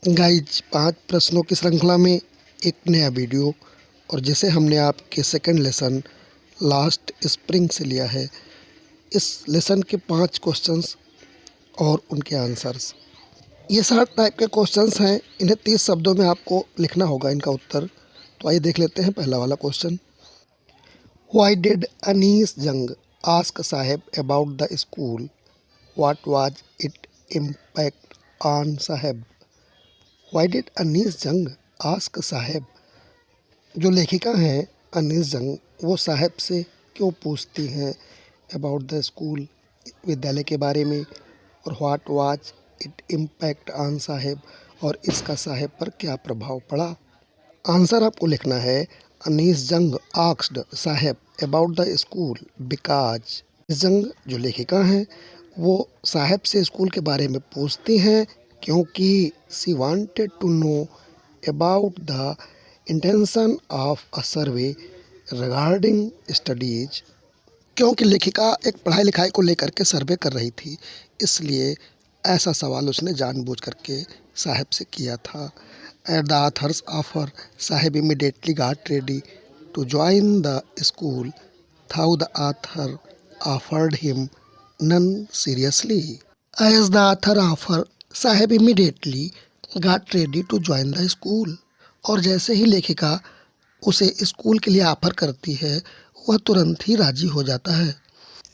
Guys 5 प्रश्नों की श्रृंखला में एक नया वीडियो, और जैसे हमने आपके सेकंड लेसन लास्ट स्प्रिंग से लिया है, इस लेसन के 5 क्वेश्चंस और उनके आंसर्स। ये 7 टाइप के क्वेश्चंस हैं। इन्हें 30 शब्दों में आपको लिखना होगा इनका उत्तर। तो आइए देख लेते हैं पहला वाला question. Why did Anees Jung ask Saheb about the school? What was it impact on Saheb? Why did Anees Jung ask साहेब? जो लेखिका हैं अनीस जंग, वो साहब से क्यों पूछती हैं अबाउट द स्कूल, विद्यालय के बारे में, और what was it impact on Saheb, और इसका साहेब पर क्या प्रभाव पड़ा। आंसर आपको लिखना है Anees Jung asked Saheb about the school because. Jung जो लेखिका हैं वो साहब से स्कूल के बारे में पूछती हैं क्योंकि she wanted to know about the intention of a survey regarding studies. क्योंकि लेखिका एक पढ़ाई लिखाई को लेकर के सर्वे कर रही थी, इसलिए ऐसा सवाल उसने जानबूझ करके साहब से किया था। At the author's offer, Saheb immediately got ready to join the school though the author offered him none seriously. As the author offer, साहब immediately got ready to join the school. और जैसे ही लेखिका उसे स्कूल के लिए ऑफर करती है, वह तुरंत ही राजी हो जाता है।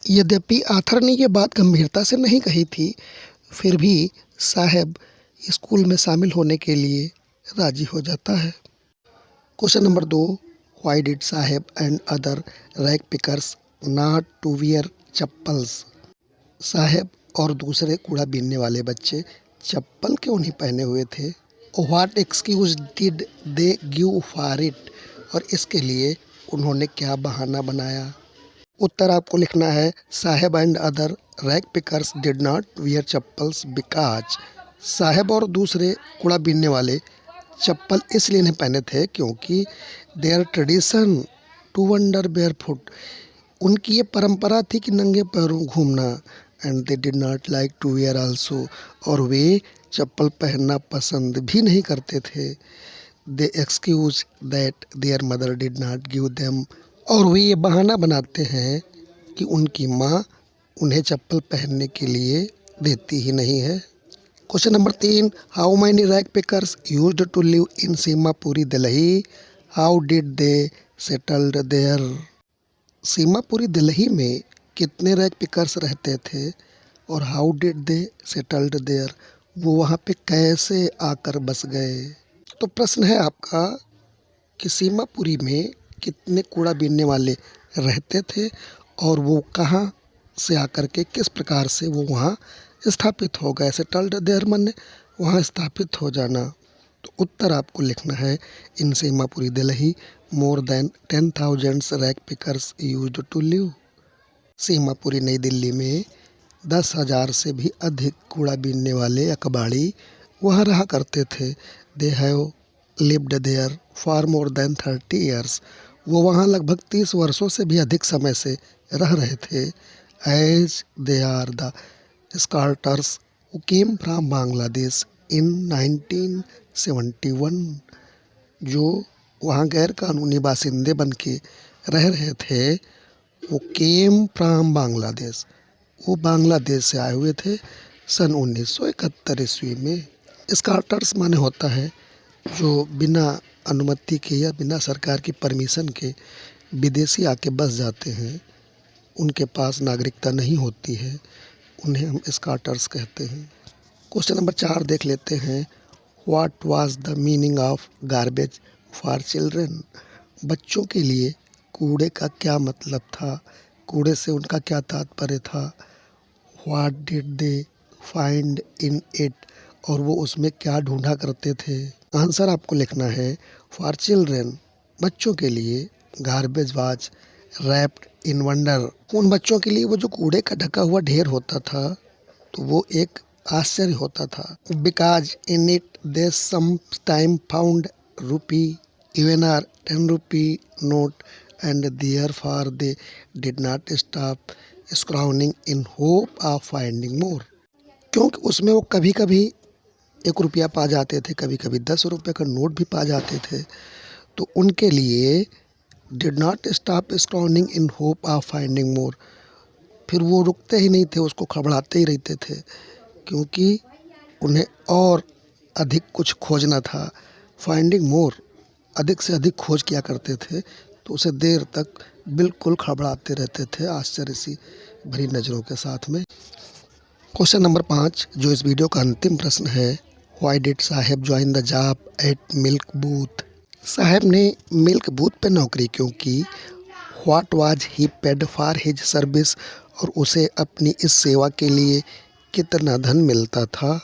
यद्यपि आथर ने ये बात गंभीरता से नहीं कही थी, फिर भी साहब स्कूल में शामिल होने के लिए राजी हो जाता है। Question number 2। Why did Saheb and other rag pickers not to wear chappals? Saheb और दूसरे कूड़ा बीनने वाले बच्चे चप्पल क्यों नहीं पहने हुए थे? What excuse did they give for it, और इसके लिए उन्होंने क्या बहाना बनाया? उत्तर आपको लिखना है साहब and other rag pickers did not wear chappals because. साहब और दूसरे कूड़ा बीनने वाले चप्पल इसलिए नहीं पहने थे क्योंकि their tradition to wander barefoot, उनकी ये परंपरा थी कि नंगे पैरों घूमना। And they did not like to wear also, और वे चप्पल पहनना पसंद भी नहीं करते थे। They excuse that their mother did not give them, और वे ये बहाना बनाते हैं कि उनकी माँ उन्हें चप्पल पहनने के लिए देती ही नहीं है। Question number 3। How many rag pickers used to live in Seemapuri Delhi? How did they settled there? Seemapuri Delhi में कितने रैग पिकर्स रहते थे, और how did they settled there, वो वहाँ पे कैसे आकर बस गए? तो प्रश्न है आपका कि सीमापुरी में कितने कूड़ा बीनने वाले रहते थे, और वो कहाँ से आकर के किस प्रकार से वो वहाँ स्थापित हो गए। सेटल्ड देयर माने वहाँ स्थापित हो जाना। तो उत्तर आपको लिखना है in Seemapuri Delhi more than 10,000 rag pickers used to live. Seemapuri New Delhi में 10,000 से भी अधिक कूड़ा बीनने वाले या कबाड़ी वहाँ रहा करते थे। They have lived there for more than 30 years, वो वहाँ लगभग 30 वर्षों से भी अधिक समय से रह रहे थे। As they are the squatters who came from Bangladesh in 1971, जो वहाँ गैर कानूनी बासिंदे बन के रह रहे थे, वो केम फ्रॉम बांग्लादेश, वो बांग्लादेश से आए हुए थे सन 1971 ईस्वी में। स्कार्टर्स माने होता है जो बिना अनुमति के या बिना सरकार की परमिशन के विदेशी आके बस जाते हैं, उनके पास नागरिकता नहीं होती है, उन्हें हम स्कार्टर्स कहते हैं। क्वेश्चन नंबर 4 देख लेते हैं। What was the meaning of garbage for children? बच्चों के लिए कूड़े का क्या मतलब था, कूड़े से उनका क्या तात्पर्य था? What did they find in it, और वो उसमें क्या ढूंढा करते थे? आंसर आपको लिखना है फॉर चिल्ड्रन, बच्चों के लिए, garbage was wrapped in wonder, उन बच्चों के लिए वो जो कूड़े का ढका हुआ ढेर होता था तो वो एक आश्चर्य होता था। Because in it they some time found rupee even or 10 rupee note, and therefore they did not stop scrambling in hope of finding more, क्योंकि उसमें वो कभी कभी 1 रुपया पा जाते थे, कभी कभी 10 रुपये का नोट भी पा जाते थे। तो उनके लिए did not stop storming in hope of finding more, फिर वो रुकते ही नहीं थे, उसको खबड़ाते ही रहते थे, क्योंकि उन्हें और अधिक कुछ खोजना था। फाइंडिंग मोर, अधिक से अधिक खोज किया करते थे, तो उसे देर तक बिल्कुल खबड़ाते रहते थे आश्चर्य सी भरी नज़रों के साथ में। क्वेश्चन नंबर 5, जो इस वीडियो का अंतिम प्रश्न है, why did Saheb join the job at milk booth? Saheb ने मिल्क बूथ पे नौकरी क्यों की? What was he paid for his service, और उसे अपनी इस सेवा के लिए कितना धन मिलता था?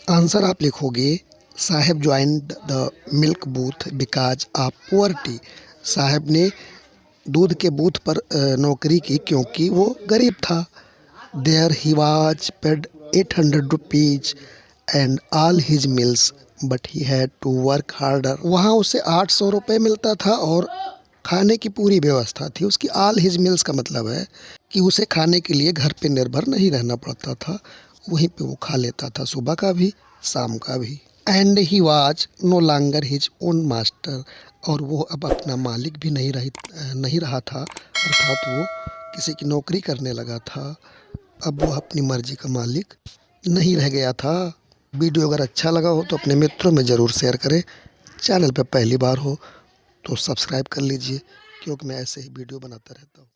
आंसर आप लिखोगे, Saheb joined the milk booth because of poverty. Saheb ने दूध के बूथ पर नौकरी की क्योंकि वो गरीब था। There he was paid 800 rupees and all his meals but he had to work harder. वहाँ उसे 800 रुपये मिलता था और खाने की पूरी व्यवस्था थी उसकी। ऑल हिज मील्स का मतलब है कि उसे खाने के लिए घर पे निर्भर नहीं रहना पड़ता था, वहीं पे वो खा लेता था, सुबह का भी शाम का भी। And he was no longer his own master, और वो अब अपना मालिक भी नहीं रहा था, अर्थात वो किसी की नौकरी करने लगा था, अब वो अपनी मर्जी का मालिक नहीं रह गया था। वीडियो अगर अच्छा लगा हो तो अपने मित्रों में ज़रूर शेयर करें। चैनल पर पहली बार हो तो सब्सक्राइब कर लीजिए, क्योंकि मैं ऐसे ही वीडियो बनाता रहता हूँ।